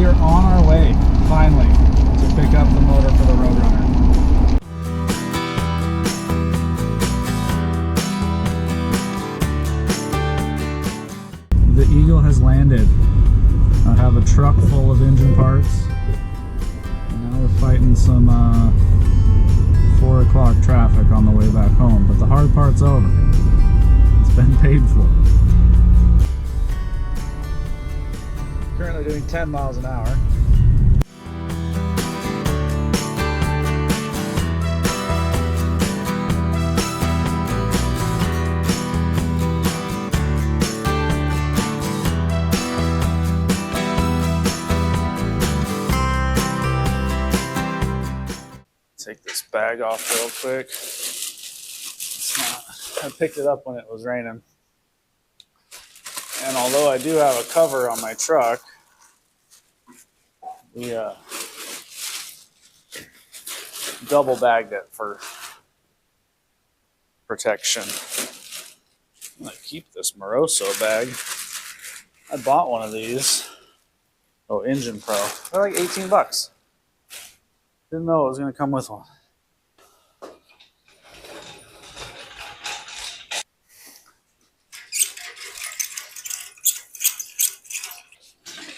are on our way, finally, to pick up the motor for the Road Runner. The Eagle has landed. I have a truck full of engine parts. And now we're fighting some 4 o'clock traffic on the way back home, but the hard part's over. It's been paid for. Currently doing 10 miles an hour. Take this bag off real quick. It's not, I picked it up when it was raining. And although I do have a cover on my truck, we double bagged it for protection. I'm gonna keep this Moroso bag. I bought one of these. Oh, Engine Pro. They're like 18 bucks. Didn't know it was gonna come with one.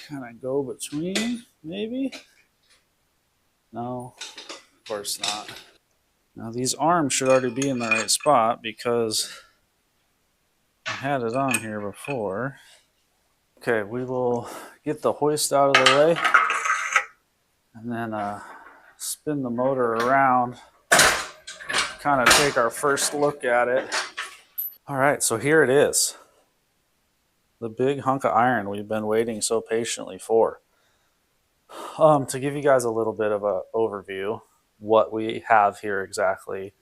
Can I go between, maybe? No, of course not. Now these arms should already be in the right spot because I had it on here before. Okay, we will get the hoist out of the way and then spin the motor around, kind of take our first look at it. All right, so here it is. The big hunk of iron we've been waiting so patiently for. To give you guys a little bit of an overview, what we have here exactly.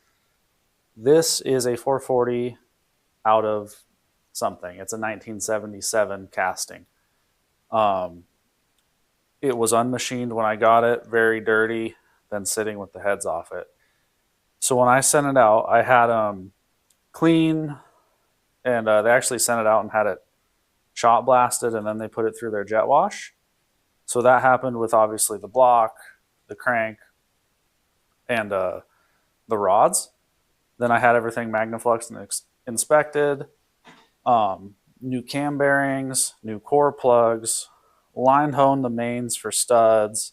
This is a 440 out of something. It's a 1977 casting. It was unmachined when I got it, very dirty, been sitting with the heads off it. So when I sent it out, I had clean, and they actually sent it out and had it shot blasted, and then they put it through their jet wash. So that happened with obviously the block, the crank, and the rods. Then I had everything Magnaflux and inspected, new cam bearings, new core plugs, line honed the mains for studs,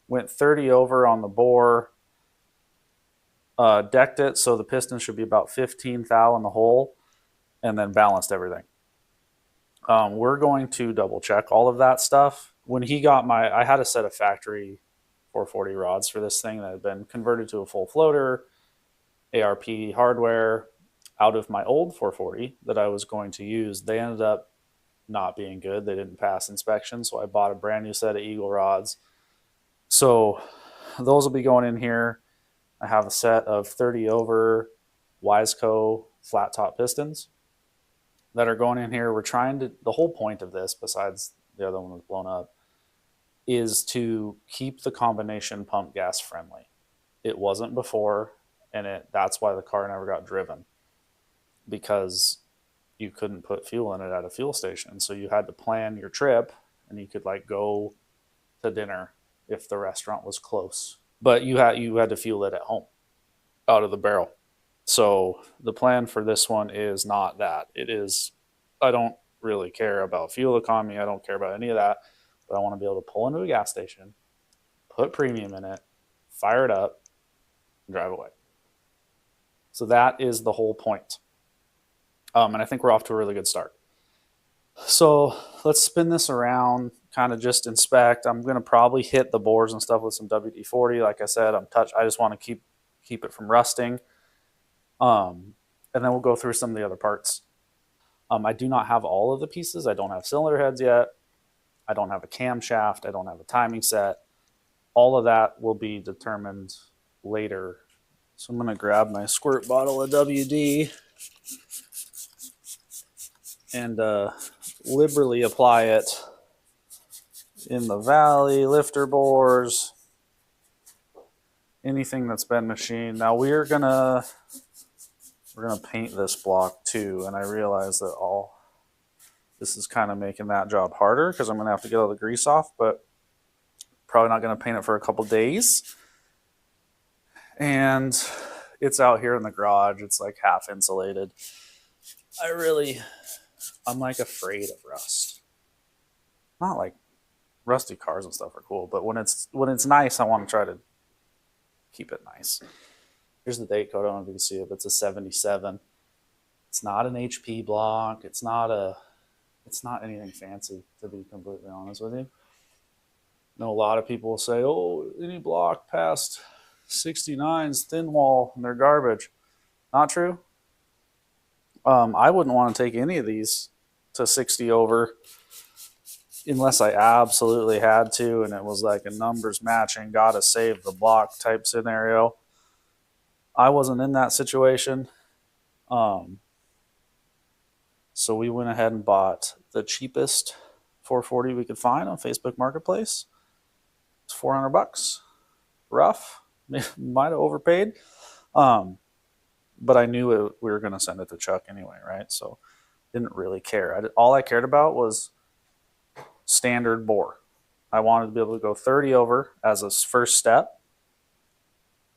went 30 over on the bore, decked it so the piston should be about 15 thou in the hole, and then balanced everything. We're going to double check all of that stuff. When he got I had a set of factory 440 rods for this thing that had been converted to a full floater, ARP hardware, out of my old 440 that I was going to use. They ended up not being good. They didn't pass inspection, so I bought a brand new set of Eagle rods. So those will be going in here. I have a set of 30 over Wiseco flat top pistons that are going in here. We're trying to, the whole point of this, besides the other one was blown up, is to keep the combination pump gas friendly. It wasn't before, and that's why the car never got driven, because you couldn't put fuel in it at a fuel station. So you had to plan your trip, and you could like go to dinner if the restaurant was close, but you had to fuel it at home out of the barrel. So the plan for this one is not that. It is, I don't really care about fuel economy. I don't care about any of that, but I want to be able to pull into a gas station, put premium in it, fire it up, and drive away. So that is the whole point. And I think we're off to a really good start. So let's spin this around, kind of just inspect. I'm going to probably hit the bores and stuff with some WD-40. Like I said, I just want to keep it from rusting. And then we'll go through some of the other parts. I do not have all of the pieces. I don't have cylinder heads yet. I don't have a camshaft. I don't have a timing set. All of that will be determined later. So I'm going to grab my squirt bottle of WD and liberally apply it in the valley, lifter bores, anything that's been machined. Now we're gonna paint this block too, and I realize that this is kind of making that job harder because I'm gonna have to get all the grease off, but Probably not going to paint it for a couple days. And it's out here in the garage. It's like half insulated. I'm like afraid of rust. Not like rusty cars and stuff are cool, but when it's nice, I want to try to keep it nice. Here's the date code. I don't know if you can see it, but it's a 77. It's not an HP block. It's not anything fancy, to be completely honest with you. I know a lot of people will say, oh, any block past 69's thin wall and they're garbage. Not true. I wouldn't want to take any of these to 60 over unless I absolutely had to, and it was like a numbers matching, gotta save the block type scenario. I wasn't in that situation. So we went ahead and bought the cheapest 440 we could find on Facebook Marketplace. It's $400. Rough. Might have overpaid. But I knew we were going to send it to Chuck anyway, right? So didn't really care. All I cared about was standard bore. I wanted to be able to go 30 over as a first step,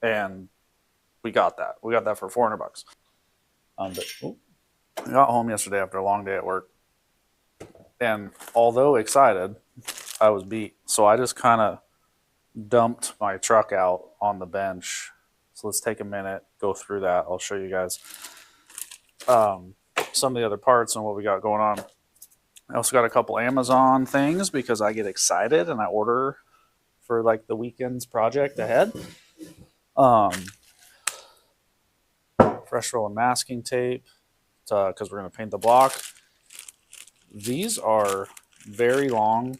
and we got that. We got that for $400. I got home yesterday after a long day at work, and although excited, I was beat. So I just kind of dumped my truck out on the bench. So let's take a minute, go through that. I'll show you guys some of the other parts and what we got going on. I also got a couple Amazon things because I get excited and I order for like the weekend's project ahead. Fresh roll and masking tape because we're going to paint the block. These are very long,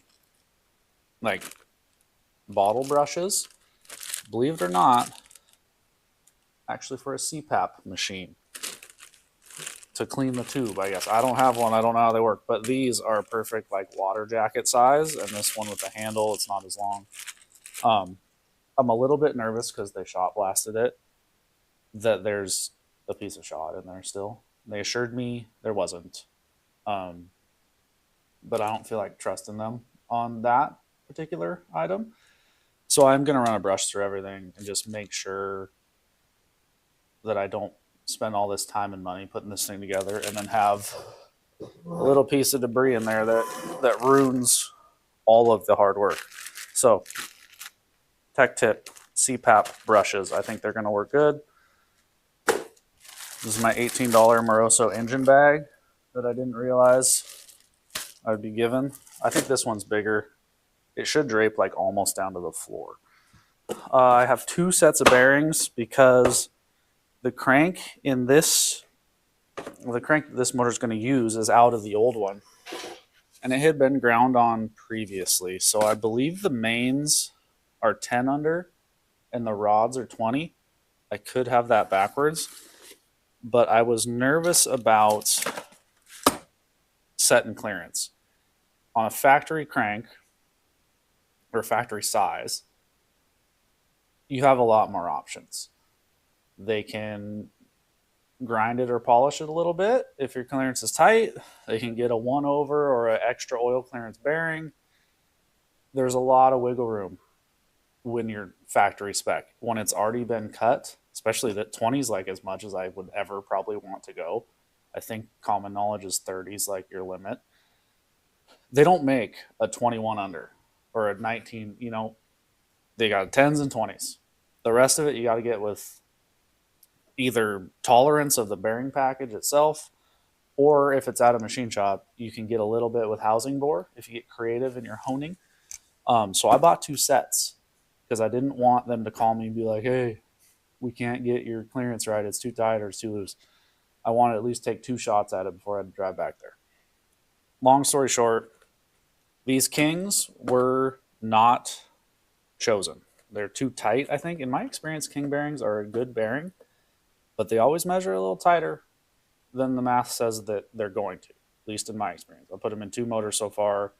like bottle brushes. Believe it or not, actually for a CPAP machine to clean the tube, I guess. I don't have one. I don't know how they work, but these are perfect, like water jacket size. And this one with the handle, it's not as long. I'm a little bit nervous because they shot blasted it, that there's a piece of shot in there still. They assured me there wasn't. But I don't feel like trusting them on that particular item. So I'm going to run a brush through everything and just make sure that I don't spend all this time and money putting this thing together and then have a little piece of debris in there that ruins all of the hard work. So Tech tip, CPAP brushes. I think they're going to work good. This is my $18 Moroso engine bag that I didn't realize I'd be given. I think this one's bigger. It should drape like almost down to the floor. I have two sets of bearings because the crank this motor is going to use is out of the old one, and it had been ground on previously. So I believe the mains are 10 under and the rods are 20. I could have that backwards, but I was nervous about set and clearance. On a factory crank or factory size, you have a lot more options. They can grind it or polish it a little bit. If your clearance is tight, they can get a 1 over or an extra oil clearance bearing. There's a lot of wiggle room when you're factory spec. When it's already been cut, especially that 20s like as much as I would ever probably want to go. I think common knowledge is 30s like your limit. They don't make a 21 under or a 19, they got 10s and 20s. The rest of it you got to get with either tolerance of the bearing package itself, or if it's at a machine shop, you can get a little bit with housing bore if you get creative in your honing. So I bought 2 sets because I didn't want them to call me and be like, hey, we can't get your clearance right. It's too tight or it's too loose. I wanted to at least take 2 shots at it before I had to drive back there. Long story short, these Kings were not chosen. They're too tight, I think. In my experience, King bearings are a good bearing, but they always measure a little tighter than the math says that they're going to, at least in my experience. I put them in 2 motors so far.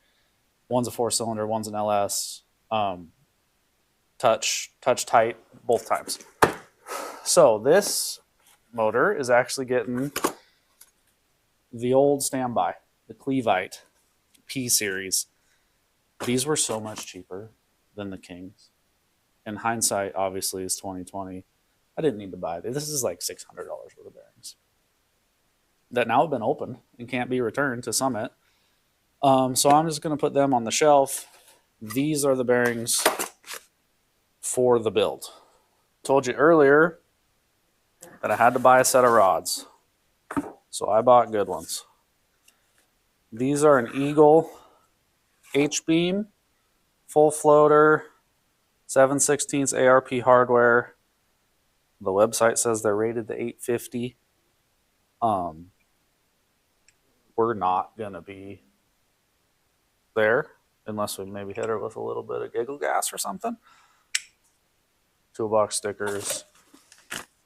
One's a 4-cylinder, one's an LS. Touch tight both times. So this motor is actually getting the old standby, the Clevite P series. These were so much cheaper than the Kings. And hindsight, obviously, is 2020. I didn't need to buy this. This is like $600 worth of bearings that now have been opened and can't be returned to Summit. So I'm just going to put them on the shelf. These are the bearings for the build. Told you earlier that I had to buy a set of rods. So I bought good ones. These are an Eagle H-beam, full floater, 7/16 ARP hardware. The website says they're rated to 850. We're not going to be there unless we maybe hit her with a little bit of giggle gas or something. Toolbox stickers.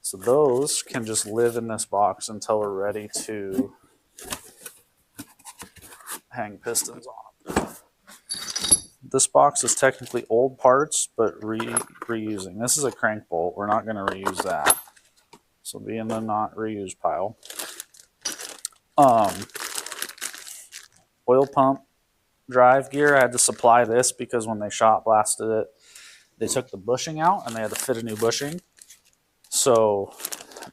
So those can just live in this box until we're ready to hang pistons on them. This box is technically old parts, but reusing. This is a crank bolt. We're not going to reuse that. So be in the not reused pile. Oil pump drive gear. I had to supply this because when they shot blasted it, they took the bushing out and they had to fit a new bushing. So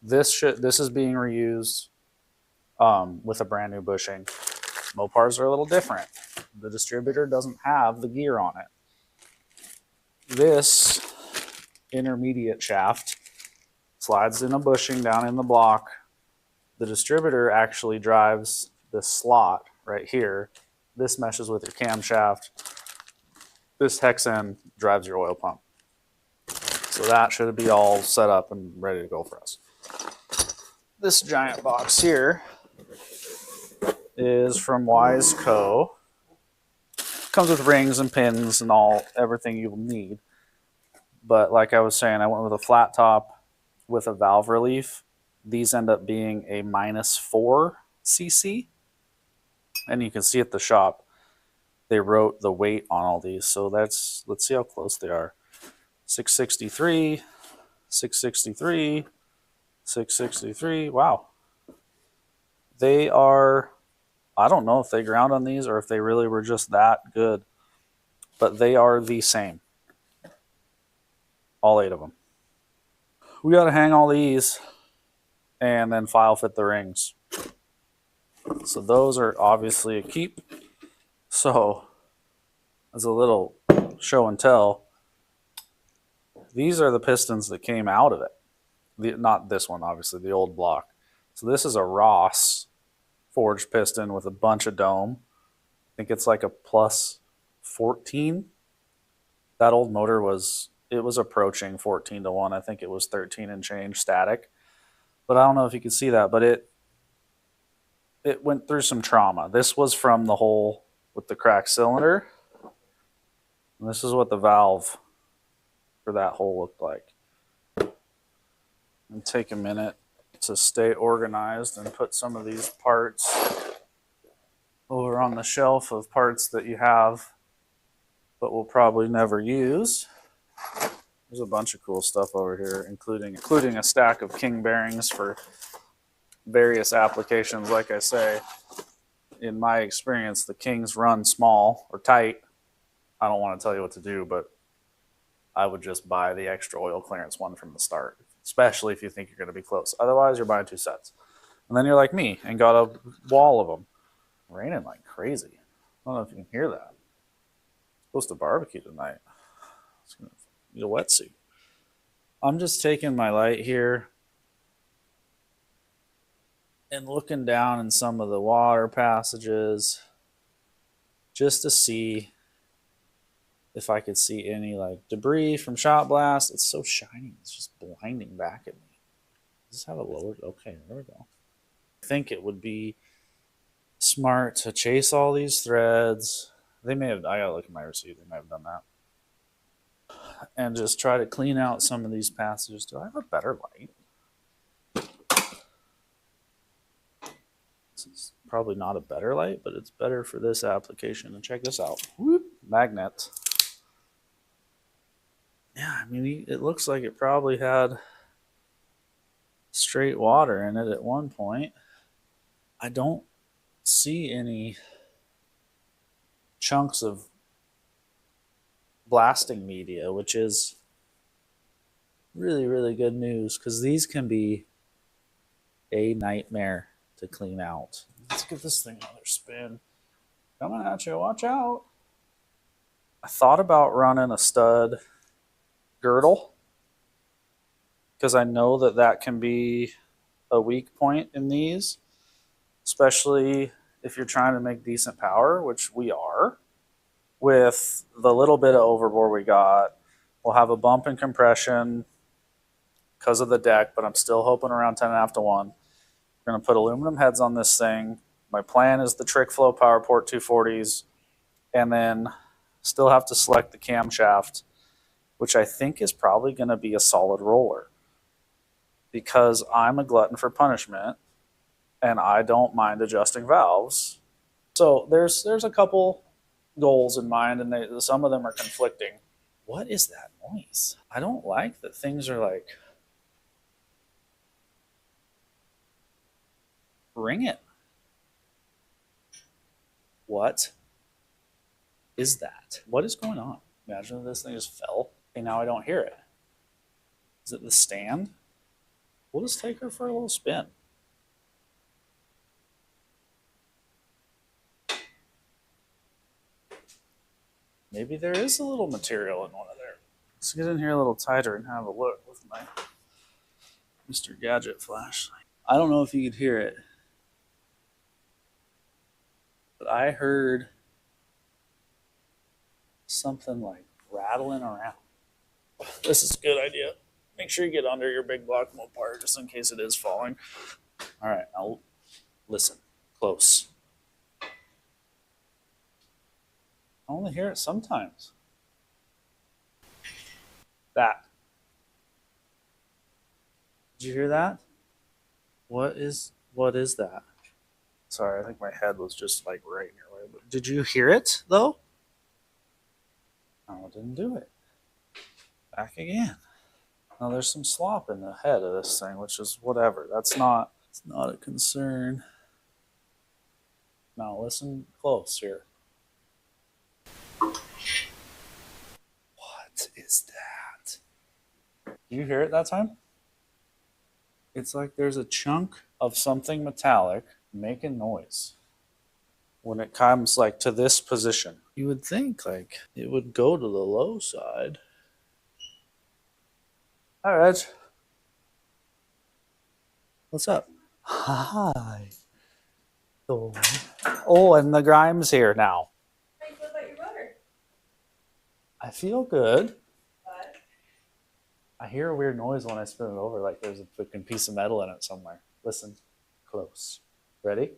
this is being reused with a brand new bushing. Mopars are a little different. The distributor doesn't have the gear on it. This intermediate shaft slides in a bushing down in the block. The distributor actually drives this slot right here. This meshes with your camshaft. This hex end drives your oil pump. So that should be all set up and ready to go for us. This giant box here is from Wise Co. Comes with rings and pins and everything you'll need. But like I was saying, I went with a flat top with a valve relief. These end up being a -4 cc. And you can see at the shop, they wrote the weight on all these. So let's see how close they are. 663, 663, 663. Wow. They are, I don't know if they ground on these or if they really were just that good, but they are the same. All 8 of them. We got to hang all these and then file fit the rings. So those are obviously a keep. So as a little show and tell, these are the pistons that came out of it. Not this one, obviously, the old block. So this is a Ross forged piston with a bunch of dome. I think it's like a plus 14. That old motor was approaching 14 to 1. I think it was 13 and change static. But I don't know if you can see that, but it went through some trauma. This was from the hole with the cracked cylinder. And this is what the valve for that hole looked like. And take a minute to stay organized and put some of these parts over on the shelf of parts that you have but will probably never use. There's a bunch of cool stuff over here, including a stack of King bearings for various applications. Like I say, in my experience, the Kings run small or tight. I don't want to tell you what to do, but I would just buy the extra oil clearance one from the start, especially if you think you're going to be close. Otherwise, you're buying 2 sets. And then you're like me and got a wall of them. Raining like crazy. I don't know if you can hear that. I'm supposed to barbecue tonight. It's going to need a wetsuit. I'm just taking my light here and looking down in some of the water passages just to see if I could see any like debris from shot blast. It's so shiny. It's just blinding back at me. Does this have a lower? Okay, there we go. I think it would be smart to chase all these threads. They may have, I gotta look at my receipt. They may have done that. And just try to clean out some of these passages. Do I have a better light? This is probably not a better light, but it's better for this application. And check this out. Whoop, magnet. Yeah, I mean, it looks like it probably had straight water in it at one point. I don't see any chunks of blasting media, which is really, really good news because these can be a nightmare to clean out. Let's give this thing another spin. Coming at you, watch out. I thought about running a stud girdle because I know that that can be a weak point in these, especially if you're trying to make decent power, which we are. With the little bit of overbore we got, we'll have a bump in compression because of the deck, but I'm still hoping around 10.5 to 1. We're going to put aluminum heads on this thing. My plan is the Trick Flow PowerPort 240s, and then still have to select the camshaft, which I think is probably going to be a solid roller because I'm a glutton for punishment and I don't mind adjusting valves. So there's a couple goals in mind, and some of them are conflicting. What is that noise? I don't like that things are like ringing. What is that? What is going on? Imagine if this thing just fell. Okay, now I don't hear it. Is it the stand? We'll just take her for a little spin. Maybe there is a little material in one of there. Let's get in here a little tighter and have a look with my Mr. Gadget flashlight. I don't know if you could hear it, but I heard something like rattling around. This is a good idea. Make sure you get under your big block Mopar just in case it is falling. All right, now listen close. I only hear it sometimes. That. Did you hear that? What is that? Sorry, I think my head was just like right in your way. But did you hear it though? No, it didn't do it. Back again. Now there's some slop in the head of this thing, which is whatever. It's not a concern. Now listen close here. What is that? Do you hear it that time? It's like there's a chunk of something metallic making noise when it comes like to this position. You would think like it would go to the low side. All right. What's up? Hi. Oh, and the Grime's here now. How do you feel about your motor? I feel good. But I hear a weird noise when I spin it over, like there's a freaking piece of metal in it somewhere. Listen close. Ready?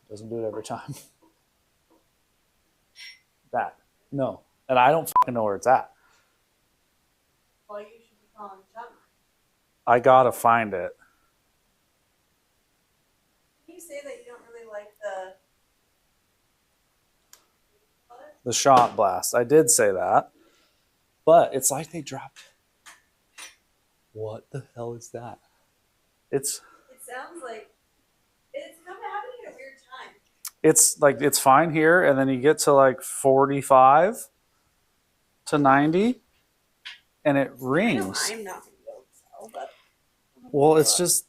Doesn't do it every time. That. No. And I don't fucking know where it's at. well, you should be calling Chuck. I gotta find it. Can you say that you don't really like The shot blast. I did say that. But it's like they dropped. What the hell is that? It sounds like it's kind of happening at a weird time. It's like it's fine here, and then you get to like 45 to 90, and it rings. I'm not going to be able to tell, but Well, it's just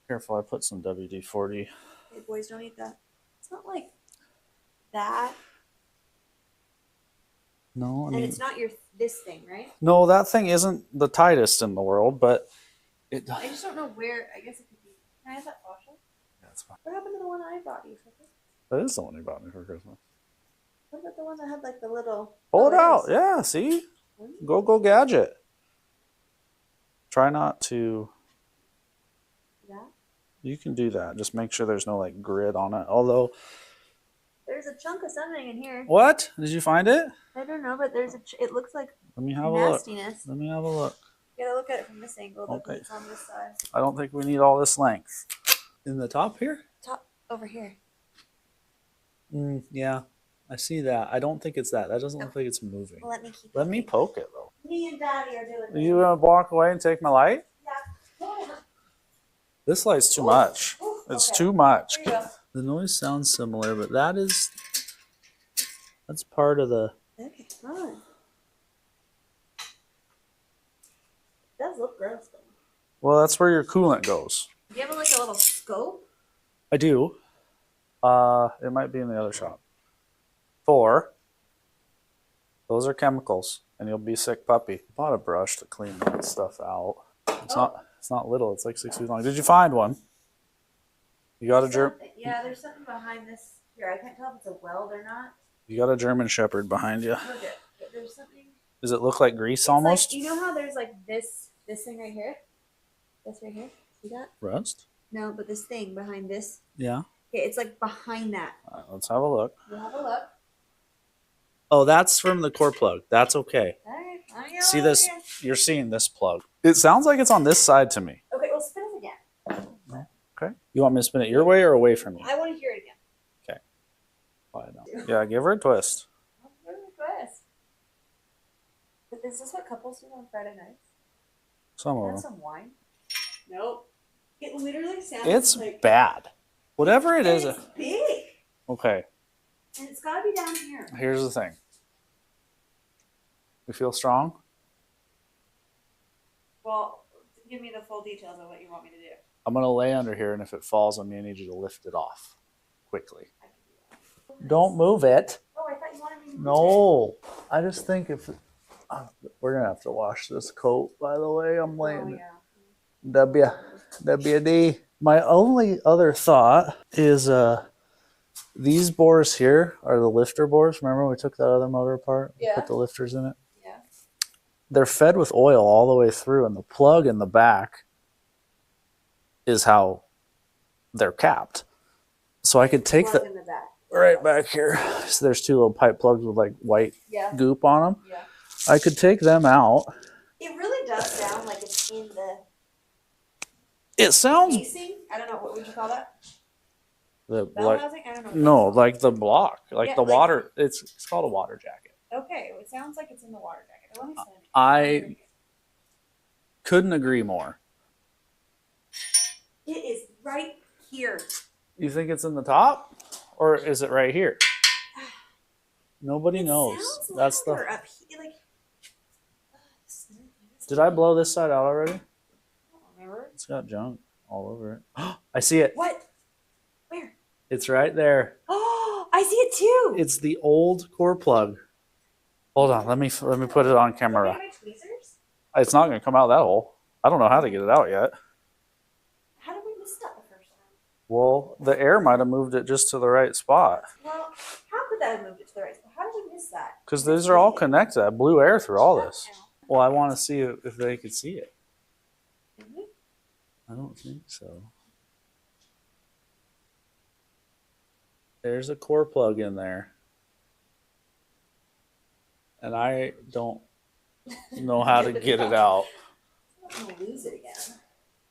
careful. I put some WD-40. hey, boys, don't eat that. It's not like that, No, I and mean, it's not this thing, right? no, that thing isn't the tightest in the world, but it. I just don't know where. I guess it could be. Can I have that faucet? That's fine. What happened to the one I bought you for Christmas? That is the one you bought me for Christmas. What about the one that had like the little? Pull it out. legs? Yeah, see? Go gadget. Try not to. That? You can do that. Just make sure there's no like grid on it. Although, There's a chunk of something in here. what? Did you find it? I don't know, but there's it looks like Let me have a look. nastiness. Let me have a look. You gotta look at it from this angle. Okay. It's on this side. I don't think we need all this length. In the top here? Top over here. Yeah, I see that. I don't think it's that. That doesn't look like it's moving. Let me keep. Let me poke it though. Me and Daddy are doing. Are you gonna walk away and take my light? Yeah. This light's too much. It's too much. There you go. The noise sounds similar, but that's part of the. Okay. Huh. It does look gross though. Well, that's where your coolant goes. Do you have like a little scope? I do. It might be in the other shop. 4. Those are chemicals, and you'll be sick puppy. Bought a brush to clean that stuff out. It's not little. It's like 6 feet long. Did you find one? You got a Yeah, there's something behind this. Here, I can't tell if it's a weld or not. You got a German Shepherd behind you. Look at there's something. Does it look like grease It's almost? like, you know how there's like this thing right here? This right here? See that? Rust? No, but this thing behind this. Yeah. Okay, it's like behind that. Let's have a look. We'll have a look. Oh, that's from the core plug. That's okay. All right. See this? You're seeing this plug. It sounds like it's on this side to me. Okay, well, spin it again. Okay. You want me to spin it your way or away from you? I want to hear it again. Yeah, give her a twist. I'll give it a twist. But is this what couples do on Friday nights? Some of Have them. some wine? Nope. It literally sounds It's like bad. Whatever it is. It's big. Okay. And it's got to be down here. Here's the thing. We feel strong? Well, give me the full details of what you want me to do. I'm going to lay under here, and if it falls on me, I need you to lift it off quickly. I can do that. Don't move it. Oh, I thought you wanted me to move No. I just think if... we're going to have to wash this coat, by the way. I'm it. laying Oh, yeah. WD. My only other thought is these bores here are the lifter bores. Remember we took that other motor apart? Yeah. Put the lifters in it? Yeah. They're fed with oil all the way through, and the plug in the back is how they're capped. So I could take Plug in the back. right back here. So there's 2 little pipe plugs with like white Yeah. goop on them. Yeah. I could take them out. It really does sound like it's in the It sounds casing. I don't know. What would you call that? the Bell like housing? I don't know. what no, that's like the block, like Yeah, the like- water. It's called a water jacket. called. Okay. It sounds like it's in the water jacket. Let me send it. I couldn't agree more. It is right here. You think it's in the top, or is it right here? Nobody knows. Sounds That's the. louder up here. Like, Did I blow this side out already? I don't remember. It's got junk all over it. I see it. What? Where? It's right there. Oh, I see it too. It's the old core plug. Hold on, let me put it on camera. Look at my tweezers. It's not going to come out that hole. I don't know how to get it out yet. How did we miss that the first time? Well, the air might have moved it just to the right spot. Well, how could that have moved it to the right spot? How did we miss that? Because these are all connected. I blew air through all this. Well, I want to see if they could see it. Did we? I don't think so. There's a core plug in there. And I don't know how to get it out. I'm gonna lose it again.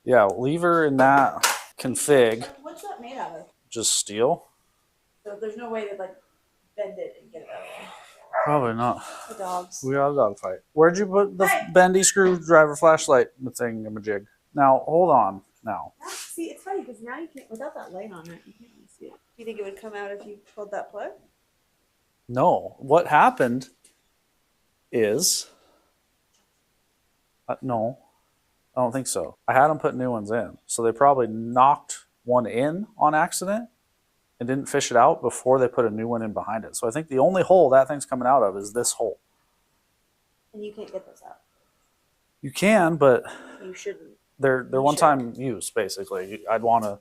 Yeah, leave her in that config. What's that made out of? Just steel? So there's no way to like bend it and get it out. Probably not. The dogs. We got a dog fight. Where'd you put the bendy screwdriver flashlight thingamajig? Now, hold on. Now. See, it's funny because now you can't, without that light on it, you can't really see it. Do you think it would come out if you pulled that plug? No. What happened is... no. I don't think so. I had them put new ones in. So they probably knocked one in on accident and didn't fish it out before they put a new one in behind it. So I think the only hole that thing's coming out of is this hole. And you can't get those out. You can, but You shouldn't. they're You one-time use, basically. I'd want a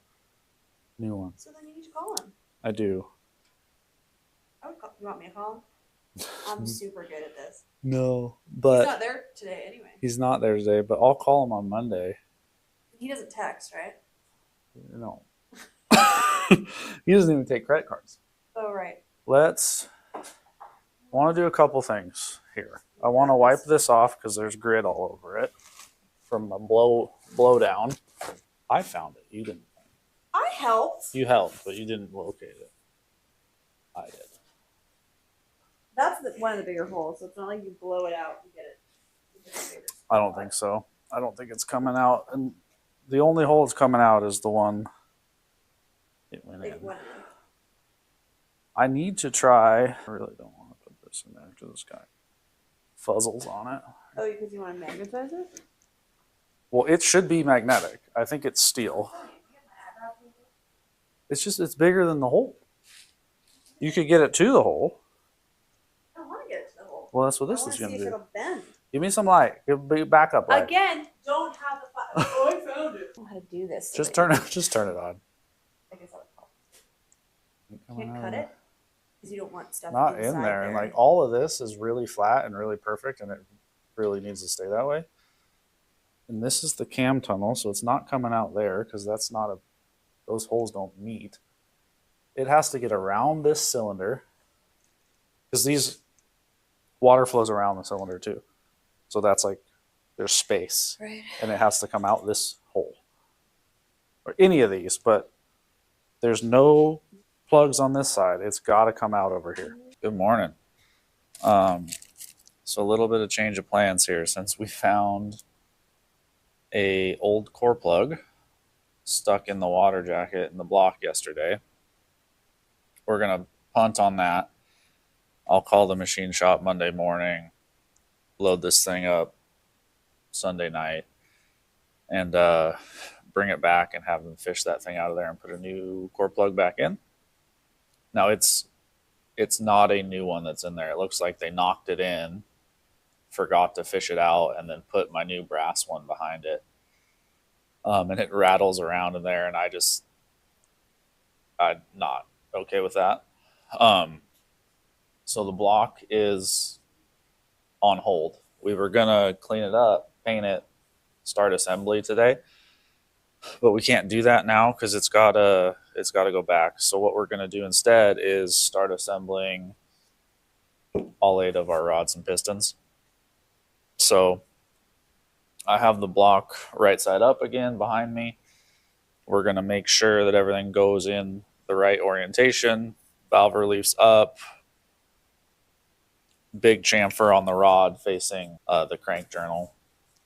new one. So then you need to call him. I do. You want me to call him? I'm super good at this. No, He's but not there today anyway. he's not there today, but I'll call him on Monday. He doesn't text, right? No. He doesn't even take credit cards. Oh, right. I want to do a couple things here. I want to wipe this off because there's grit all over it from a blow down. I found it. You didn't. I helped. You helped, but you didn't locate it. I did. That's one of the bigger holes, so it's not like you blow it out and get it. I don't think so. I don't think it's coming out. And the only hole that's coming out is the one it went in. It went in. I need to try. I really don't want to put this in there to this guy. fuzzles on it. Oh, because you want to magnetize it? Well, it should be magnetic. I think it's steel. It's bigger than the hole. You could get it to the hole. I don't want to get it to the hole. Well, that's what I this want is to see going if to do. it'll bend. Give me some light. Give me backup light. Again, don't have the fire. Oh, I found it. I don't know how to do this. Just turn it on. I guess that would help. You can't cut it because you don't want stuff Not inside in there. And like all of this is really flat and really perfect, and it really needs to stay that way. And this is the cam tunnel, so it's not coming out there because that's not a. Those holes don't meet. It has to get around this cylinder because these water flows around the cylinder too. So that's like there's space, right, and it has to come out this hole or any of these, but there's no plugs on this side. It's got to come out over here. Good morning. So a little bit of change of plans here since we found a old core plug stuck in the water jacket in the block yesterday. We're gonna punt on that. I'll call the machine shop Monday morning, load this thing up Sunday night, and bring it back and have them fish that thing out of there and put a new core plug back in. Now it's not a new one that's in there. It looks like they knocked it in, forgot to fish it out, and then put my new brass one behind it. And it rattles around in there, and I'm not okay with that. So the block is on hold. We were gonna clean it up, paint it, start assembly today, but we can't do that now because it's gotta go back. So what we're gonna do instead is start assembling all 8 of our rods and pistons. So I have the block right side up again behind me. We're gonna make sure that everything goes in the right orientation. Valve reliefs up, big chamfer on the rod facing the crank journal,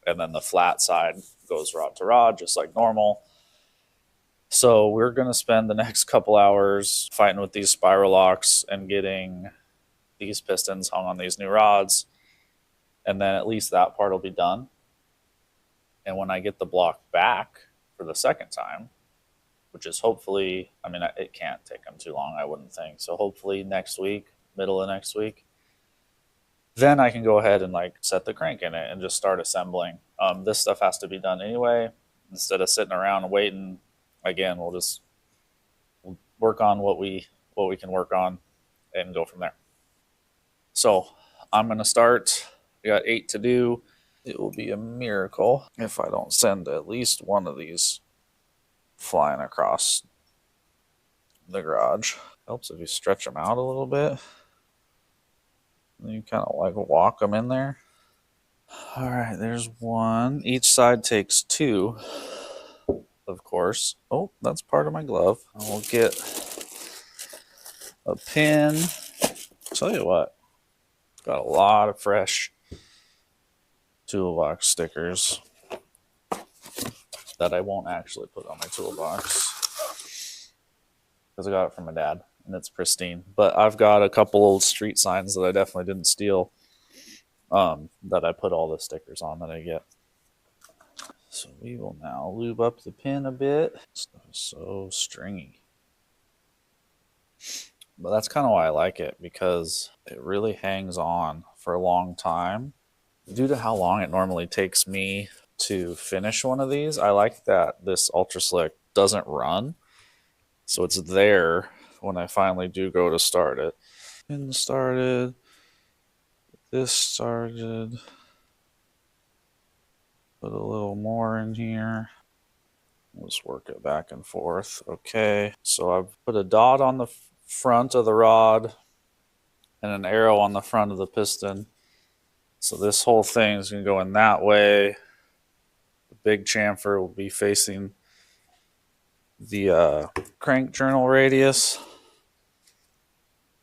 and then the flat side goes rod to rod just like normal. So we're going to spend the next couple hours fighting with these spiral locks and getting these pistons hung on these new rods, and then at least that part will be done. And when I get the block back for the second time, which is hopefully, I mean, it can't take them too long, I wouldn't think. So hopefully next week, middle of next week, then I can go ahead and like set the crank in it and just start assembling. This stuff has to be done anyway. Instead of sitting around and waiting, again, we'll work on what we can work on and go from there. So I'm gonna start. We got 8 to do. It will be a miracle if I don't send at least one of these flying across the garage. Helps if you stretch them out a little bit. And you kind of like walk them in there. All right, there's one. Each side takes 2, of course. Oh, that's part of my glove. I will get a pin. Tell you what, got a lot of fresh toolbox stickers that I won't actually put on my toolbox because I got it from my dad and it's pristine. But I've got a couple old street signs that I definitely didn't steal that I put all the stickers on that I get. So we will now lube up the pin a bit. Stuff is so stringy. But that's kind of why I like it, because it really hangs on for a long time. Due to how long it normally takes me to finish one of these, I like that this Ultra Slick doesn't run. So it's there when I finally do go to start it. Pin started. This started. Put a little more in here. Let's work it back and forth. Okay, so I've put a dot on the front of the rod and an arrow on the front of the piston. So this whole thing is going to go in that way. The big chamfer will be facing the crank journal radius.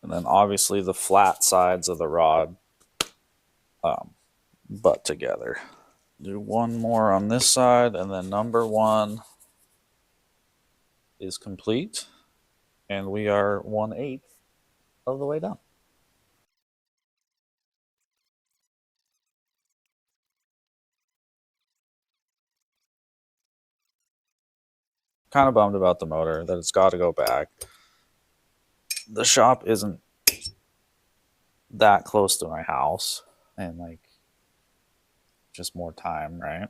And then obviously the flat sides of the rod butt together. Do one more on this side, and then number 1 is complete. And we are 1/8 of the way done. kind of bummed about the motor, that it's got to go back. The shop isn't that close to my house, and like just more time, right?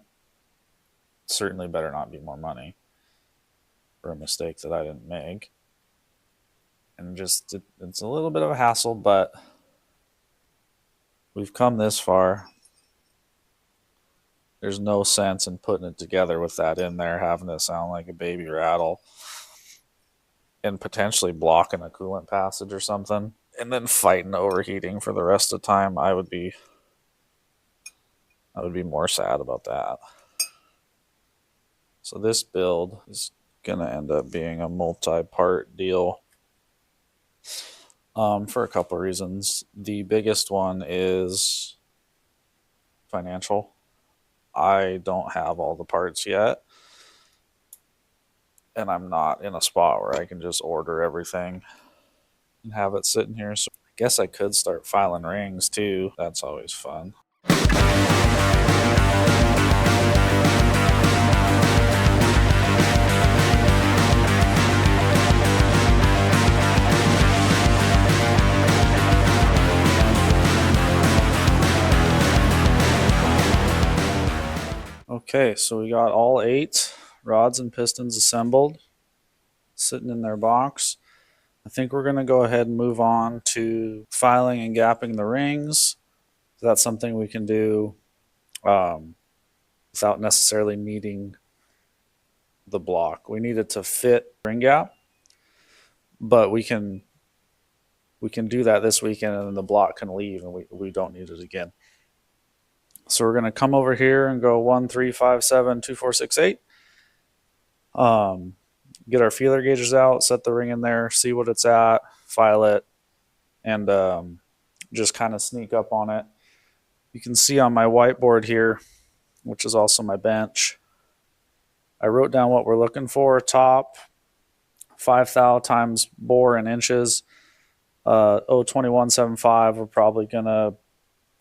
Certainly better not be more money for a mistake that I didn't make. And just it's a little bit of a hassle, but we've come this far. There's no sense in putting it together with that in there, having it sound like a baby rattle, and potentially blocking a coolant passage or something, and then fighting overheating for the rest of the time. I would be more sad about that. So this build is gonna end up being a multi-part deal for a couple of reasons. The biggest one is financial. I don't have all the parts yet, and I'm not in a spot where I can just order everything and have it sitting here. So I guess I could start filing rings too. That's always fun. Okay, so we got all 8 rods and pistons assembled, sitting in their box. I think we're going to go ahead and move on to filing and gapping the rings. That's something we can do without necessarily needing the block. We need it to fit ring gap, but we can do that this weekend, and then the block can leave, and we don't need it again. So we're going to come over here and go 1, 3, 5, 7, 2, 4, 6, 8. Get our feeler gauges out, set the ring in there, see what it's at, file it, and just kind of sneak up on it. You can see on my whiteboard here, which is also my bench, I wrote down what we're looking for. Top, 5 thou times bore in inches, 02175. We're probably going to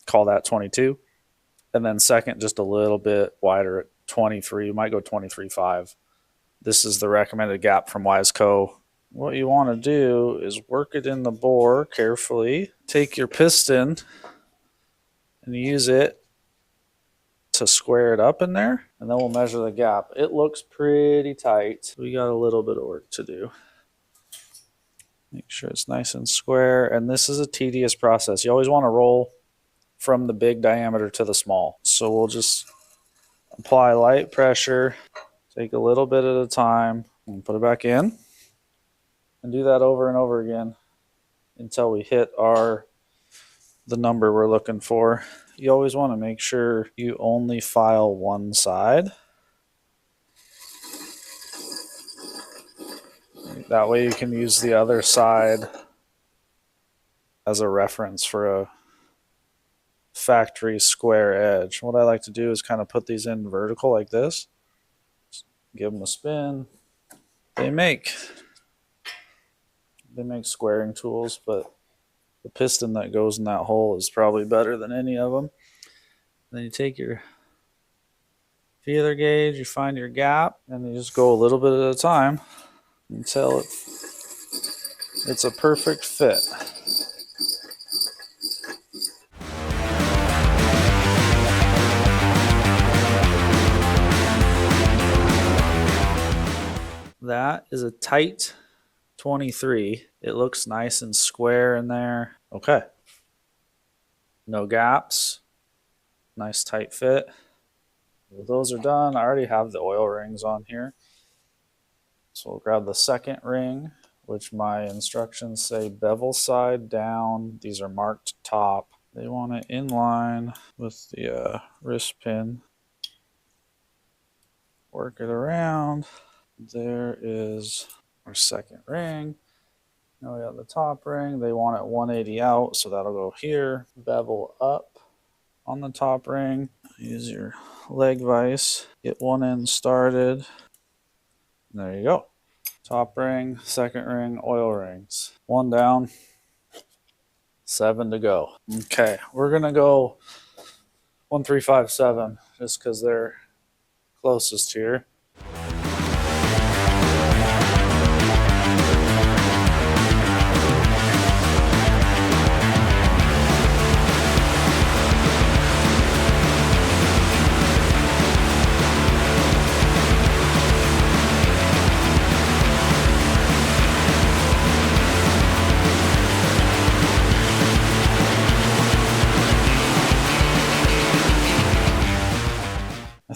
call that 22. And then second, just a little bit wider at 23. You might go 23.5. This is the recommended gap from Wiseco. What you want to do is work it in the bore carefully. Take your piston and use it to square it up in there, and then we'll measure the gap. It looks pretty tight. We got a little bit of work to do. Make sure it's nice and square, and this is a tedious process. You always want to roll from the big diameter to the small. So we'll just apply light pressure, take a little bit at a time, and put it back in, and do that over and over again until we hit the number we're looking for. You always want to make sure you only file one side. That way you can use the other side as a reference for a factory square edge. What I like to do is kind of put these in vertical like this. Just give them a spin. They make squaring tools, but the piston that goes in that hole is probably better than any of them. Then you take your feeler gauge, you find your gap, and you just go a little bit at a time until it's a perfect fit. That is a tight 23. It looks nice and square in there. Okay. No gaps. Nice tight fit. Well, those are done. I already have the oil rings on here. So we'll grab the second ring, which my instructions say bevel side down. These are marked top. They want it in line with the wrist pin. Work it around. There is our second ring. Now we got the top ring. They want it 180 out, so that'll go here. Bevel up on the top ring. Use your leg vise. Get one end started. And there you go. Top ring, second ring, oil rings. One down, 7 to go. Okay, we're gonna go 1, 3, 5, 7, just because they're closest here.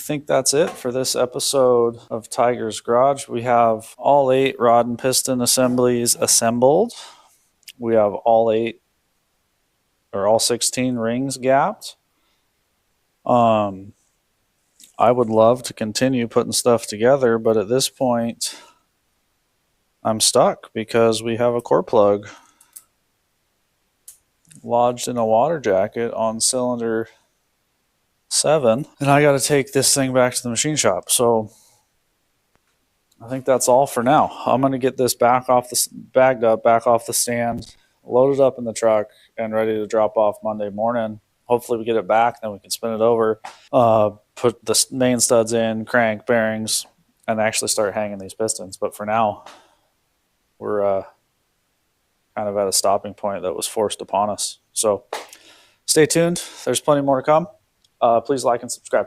think that's it for this episode of TYGR's Garage. We have all 8 rod and piston assemblies assembled. We have all 16 rings gapped. I would love to continue putting stuff together, but at this point, I'm stuck because we have a core plug lodged in a water jacket on cylinder 7, and I got to take this thing back to the machine shop. So I think that's all for now. I'm going to get this bagged off the stand, loaded up in the truck, and ready to drop off Monday morning. Hopefully we get it back, then we can spin it over, put the main studs in, crank, bearings, and actually start hanging these pistons. But for now, we're kind of at a stopping point that was forced upon us. So stay tuned. There's plenty more to come. Please like and subscribe.